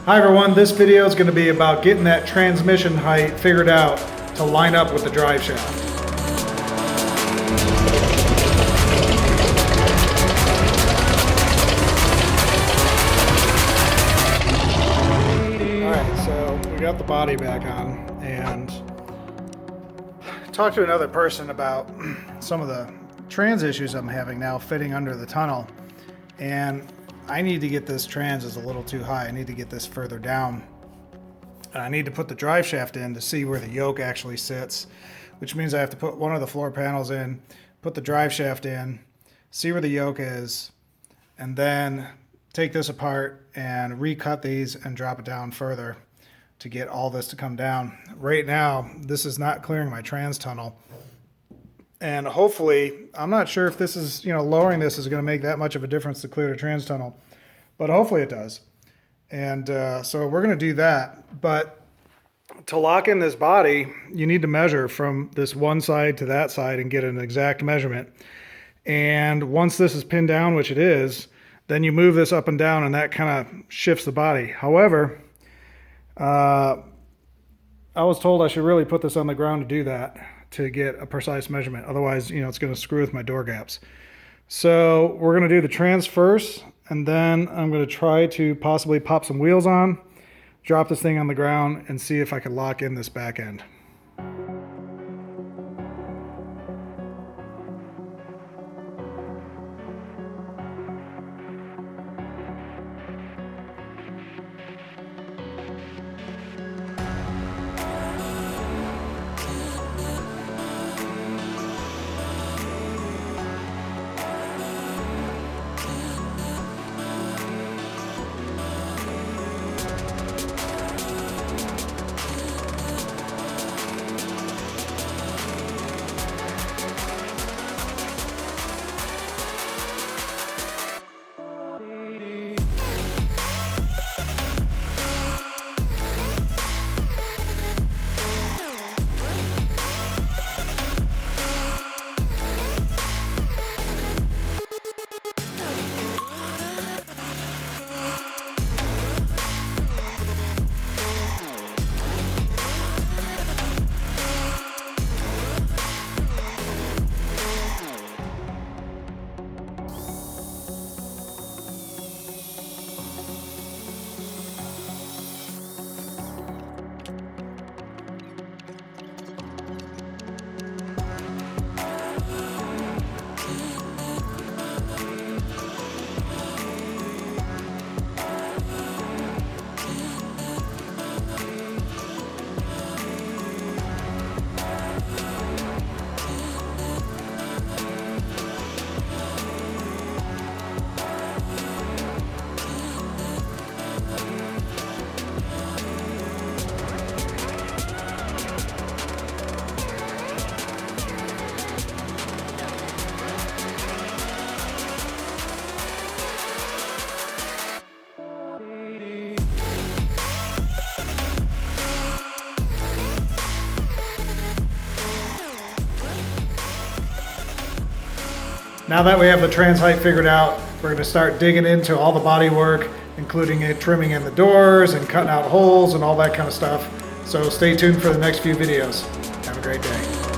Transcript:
Hi everyone, this video is going to be about getting that transmission height figured out to line up with the drive shaft. Alright, so we got the body back on and talked to another person about some of the trans issues I'm having now fitting under the tunnel, and I need to get this trans is a little too high. I need to get this further down. I need to put the drive shaft in to see where the yoke actually sits, which means I have to put one of the floor panels in, put the drive shaft in, see where the yoke is, and then take this apart and recut these and drop it down further to get all this to come down. Right now, this is not clearing my trans tunnel. And hopefully, I'm not sure if this is, lowering this is going to make that much of a difference to clear the trans tunnel, but hopefully it does. And so we're going to do that. But to lock in this body, you need to measure from this one side to that side and get an exact measurement. And once this is pinned down, which it is, then you move this up and down and that kind of shifts the body. However, I was told I should really put this on the ground to do that, to get a precise measurement. Otherwise, it's going to screw with my door gaps. So we're going to do the trans first, and then I'm going to try to possibly pop some wheels on, drop this thing on the ground, and see if I can lock in this back end. Now that we have the trans height figured out, we're going to start digging into all the body work, including trimming in the doors and cutting out holes and all that kind of stuff. So stay tuned for the next few videos. Have a great day.